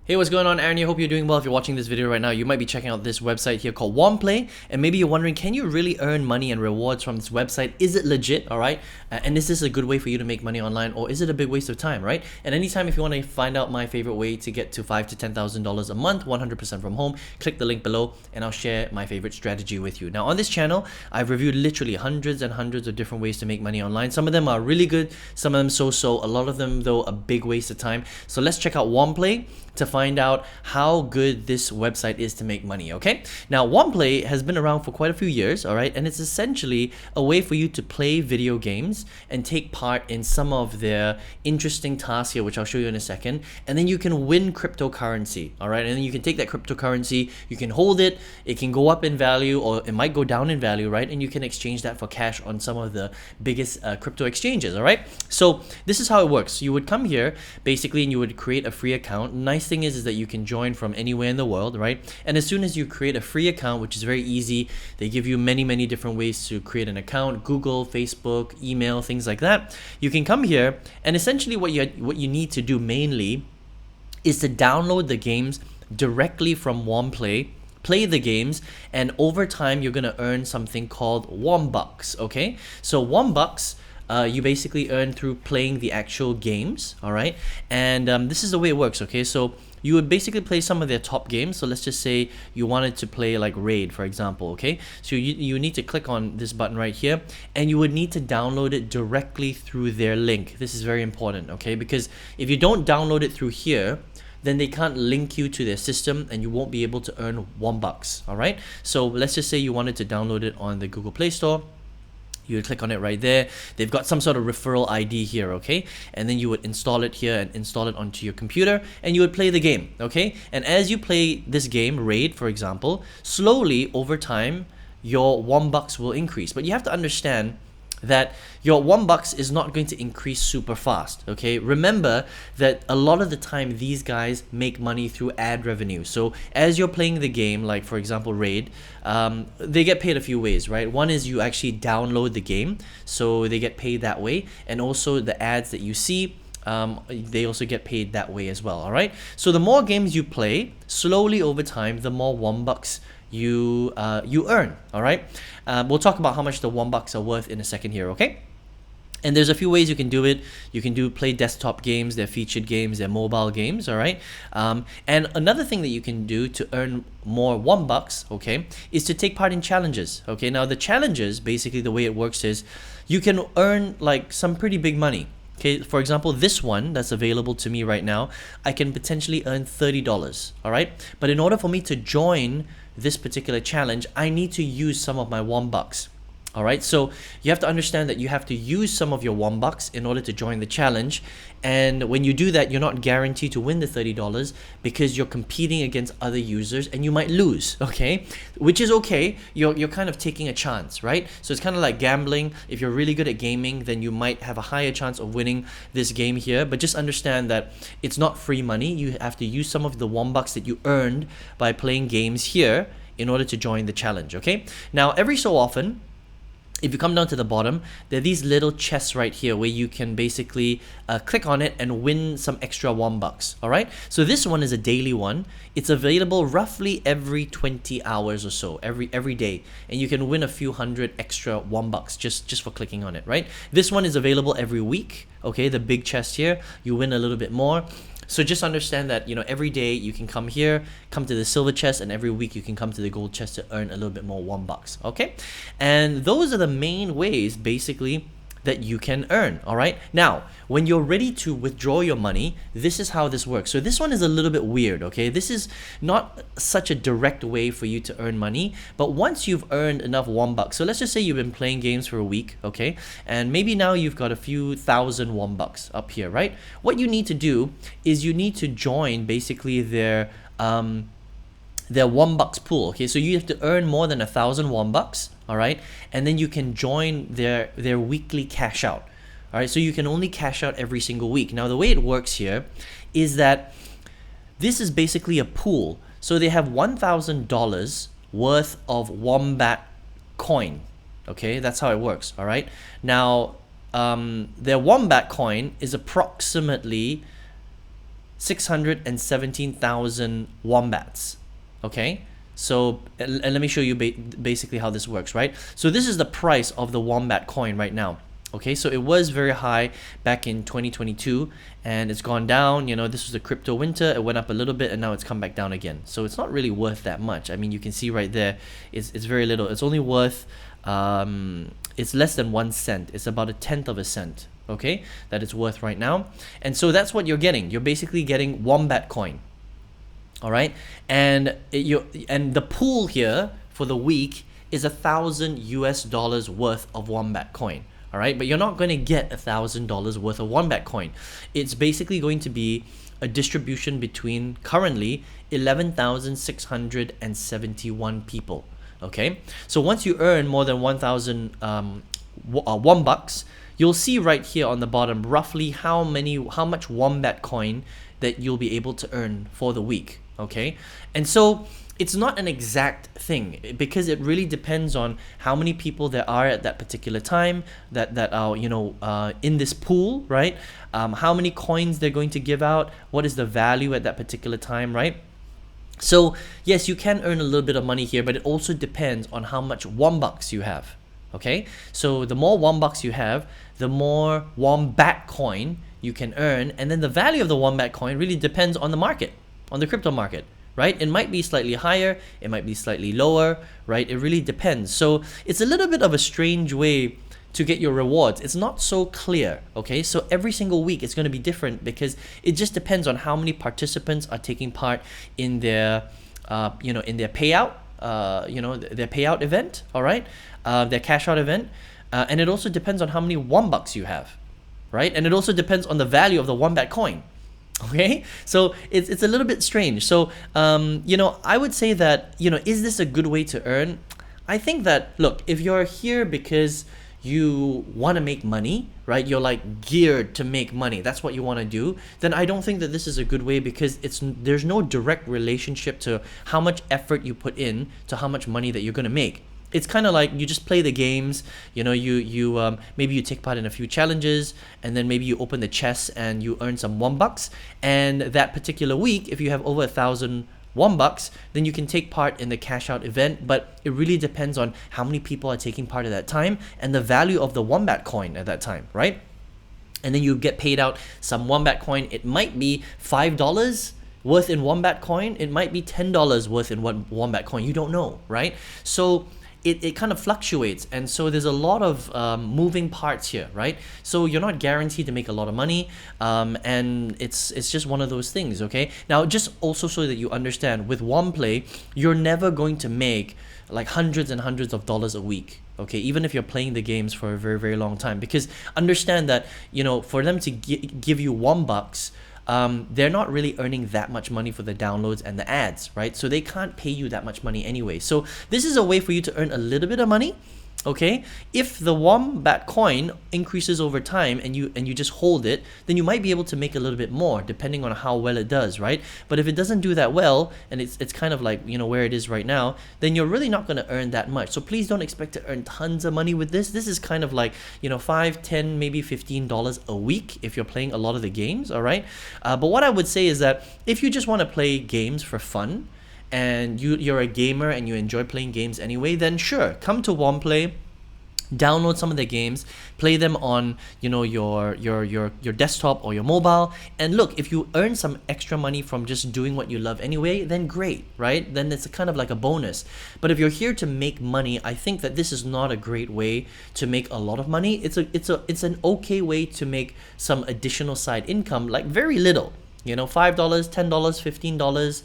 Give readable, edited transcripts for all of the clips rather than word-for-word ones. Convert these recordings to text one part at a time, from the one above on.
Hey, what's going on, Aaron? I hope you're doing well. If you're watching this video right now, you might be checking out this website here called Womplay, and maybe you're wondering, can you really earn money and rewards from this website? Is it legit, all right? And is this a good way for you to make money online, or is it a big waste of time, right? And anytime if you want to find out my favorite way to get to $5,000 to $10,000 a month, 100% from home, click the link below, and I'll share my favorite strategy with you. Now, on this channel, I've reviewed literally hundreds and hundreds of different ways to make money online. Some of them are really good, some of them so-so, a lot of them, though, a big waste of time. So let's check out Womplay to find out how good this website is to make money, okay? Now, Oneplay has been around for quite a few years, all right? And it's essentially a way for you to play video games and take part in some of their interesting tasks here, which I'll show you in a second. And then you can win cryptocurrency, all right? And then you can take that cryptocurrency, you can hold it, it can go up in value or it might go down in value, right? And you can exchange that for cash on some of the biggest crypto exchanges, all right? So this is how it works. You would come here, basically, and you would create a free account. Nice thing is that you can join from anywhere in the world, right? And as soon as you create a free account, which is very easy, they give you many different ways to create an account: Google, Facebook, email, things like that. You can come here, and essentially what you need to do mainly is to download the games directly from Womplay, play the games, and over time you're gonna earn something called Wombucks, okay? So Wombucks, you basically earn through playing the actual games, all right? And this is the way it works, okay? So you would basically play some of their top games. So let's just say you wanted to play like Raid, for example, okay? So you need to click on this button right here, and you would need to download it directly through their link. This is very important, okay? Because if you don't download it through here, then they can't link you to their system and you won't be able to earn Wombucks, all right? So let's just say you wanted to download it on the Google Play Store. You would click on it right there. They've got some sort of referral ID here, okay? And then you would install it here and install it onto your computer, and you would play the game, okay? And as you play this game, Raid, for example, slowly over time, your Wombucks will increase. But you have to understand that your Wombucks is not going to increase super fast, okay? Remember that a lot of the time these guys make money through ad revenue. So as you're playing the game, like for example Raid, they get paid a few ways, right? One is you actually download the game, so they get paid that way, and also the ads that you see, they also get paid that way as well, all right? So the more games you play, slowly over time, the more Wombucks you earn, all right? We'll talk about how much the Wombucks are worth in a second here, okay? And there's a few ways you can do it. You can play desktop games, they're featured games, they're mobile games, all right? And another thing that you can do to earn more Wombucks, okay, is to take part in challenges, okay? Now the challenges, basically the way it works is you can earn like some pretty big money. Okay, for example, this one that's available to me right now, I can potentially earn $30, all right? But in order for me to join this particular challenge, I need to use some of my Wombucks. All right, so you have to understand that you have to use some of your Wombucks in order to join the challenge. And when you do that, you're not guaranteed to win the $30 because you're competing against other users and you might lose, okay? Which is okay. You're kind of taking a chance, right? So it's kind of like gambling. If you're really good at gaming, then you might have a higher chance of winning this game here. But just understand that it's not free money. You have to use some of the Wombucks that you earned by playing games here in order to join the challenge, okay? Now, every so often, if you come down to the bottom, there are these little chests right here where you can basically click on it and win some extra Wombucks, all right? So this one is a daily one. It's available roughly every 20 hours or so, every day. And you can win a few hundred extra Wombucks just for clicking on it, right? This one is available every week, okay? The big chest here, you win a little bit more. So just understand that, you know, every day you can come here, come to the silver chest, and every week you can come to the gold chest to earn a little bit more Wombucks, okay? And those are the main ways, basically, that you can earn, all right? Now, when you're ready to withdraw your money, this is how this works. So this one is a little bit weird, okay? This is not such a direct way for you to earn money, but once you've earned enough Wombucks, so let's just say you've been playing games for a week, okay? And maybe now you've got a few thousand Wombucks up here, right? What you need to do is you need to join basically their Wombucks pool, okay? So you have to earn more than 1,000 Wombucks, all right? And then you can join their weekly cash out, all right? So you can only cash out every single week. Now, the way it works here is that this is basically a pool. So they have $1,000 worth of Wombat coin, okay? That's how it works, all right? Now, their Wombat coin is approximately 617,000 wombats. Okay, so and let me show you basically how this works, right? So this is the price of the wombat coin right now. Okay, so it was very high back in 2022 and it's gone down. You know, this was the crypto winter. It went up a little bit and now it's come back down again. So it's not really worth that much. I mean, you can see right there, it's very little. It's only worth, it's less than 1 cent. It's about a tenth of a cent, okay, that it's worth right now. And so that's what you're getting. You're basically getting wombat coin. All right, and the pool here for the week is $1,000 worth of wombat coin. All right, but you're not going to get $1,000 worth of wombat coin. It's basically going to be a distribution between currently 11,671 people. Okay, so once you earn more than 1,000 oneBucks, you'll see right here on the bottom roughly how much wombat coin that you'll be able to earn for the week. Okay, and so it's not an exact thing because it really depends on how many people there are at that particular time that are in this pool, right? How many coins they're going to give out, what is the value at that particular time, right? So yes, you can earn a little bit of money here, but it also depends on how much wombucks you have. Okay, so the more wombucks you have, the more wombat coin you can earn, and then the value of the wombat coin really depends on the market, on the crypto market, right? It might be slightly higher, it might be slightly lower, right? It really depends. So it's a little bit of a strange way to get your rewards. It's not so clear, okay? So every single week it's going to be different because it just depends on how many participants are taking part in their, in their payout, their payout event, all right? Their cash out event. And it also depends on how many wombucks you have, right? And it also depends on the value of the wombat coin. Okay, so it's a little bit strange. So I would say that, is this a good way to earn? I think that, look, if you're here because you want to make money, right? You're like geared to make money. That's what you want to do. Then I don't think that this is a good way because there's no direct relationship to how much effort you put in to how much money that you're going to make. It's kind of like you just play the games, maybe you take part in a few challenges and then maybe you open the chest and you earn some wombats. And that particular week, if you have over 1,000 wombats, then you can take part in the cash out event. But it really depends on how many people are taking part at that time and the value of the wombat coin at that time, right? And then you get paid out some wombat coin. It might be $5 worth in wombat coin. It might be $10 worth in wombat coin. You don't know, right? So it kind of fluctuates, and so there's a lot of moving parts here, right? So you're not guaranteed to make a lot of money, and it's just one of those things, okay? Now, just also so that you understand, with Womplay, you're never going to make like hundreds and hundreds of dollars a week, okay? Even if you're playing the games for a very, very long time, because understand that, for them to give you $1, they're not really earning that much money for the downloads and the ads, right? So they can't pay you that much money anyway. So this is a way for you to earn a little bit of money, okay? If the wombat coin increases over time and you just hold it, then you might be able to make a little bit more depending on how well it does, right? But if it doesn't do that well and it's kind of like where it is right now, then you're really not going to earn that much. So please don't expect to earn tons of money with this. This is kind of like $5, $10, maybe $15 a week if you're playing a lot of the games, all right? But what I would say is that if you just want to play games for fun, and you're a gamer and you enjoy playing games anyway, then sure, come to Womplay, download some of the games, play them on your desktop or your mobile, and look, if you earn some extra money from just doing what you love anyway, then great, right? Then it's kind of like a bonus. But if you're here to make money, I think that this is not a great way to make a lot of money. It's an okay way to make some additional side income, like very little, $5, $10, $15,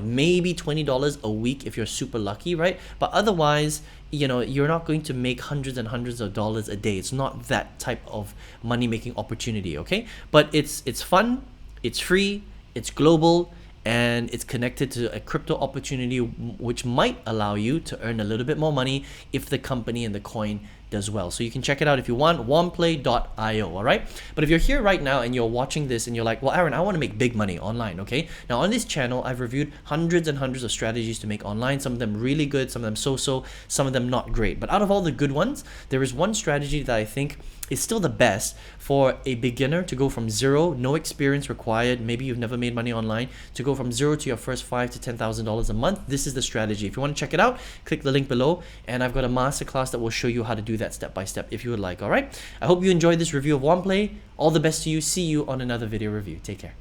maybe $20 a week if you're super lucky, right? But otherwise, you're not going to make hundreds and hundreds of dollars a day. It's not that type of money-making opportunity, okay? But it's fun, it's free, it's global, and it's connected to a crypto opportunity which might allow you to earn a little bit more money if the company and the coin does well. So you can check it out if you want, oneplay.io, all right? But if you're here right now and you're watching this and you're like, well, Aaron, I want to make big money online, okay? Now on this channel, I've reviewed hundreds and hundreds of strategies to make online, some of them really good, some of them so-so, some of them not great. But out of all the good ones, there is one strategy that I think is still the best for a beginner to go from zero, no experience required, maybe you've never made money online, to go from zero to your first $5,000 to $10,000 a month. This is the strategy. If you want to check it out, click the link below, and I've got a masterclass that will show you how to do that step by step if you would like, all right? I hope you enjoyed this review of Womplay. All the best to you. See you on another video review. Take care.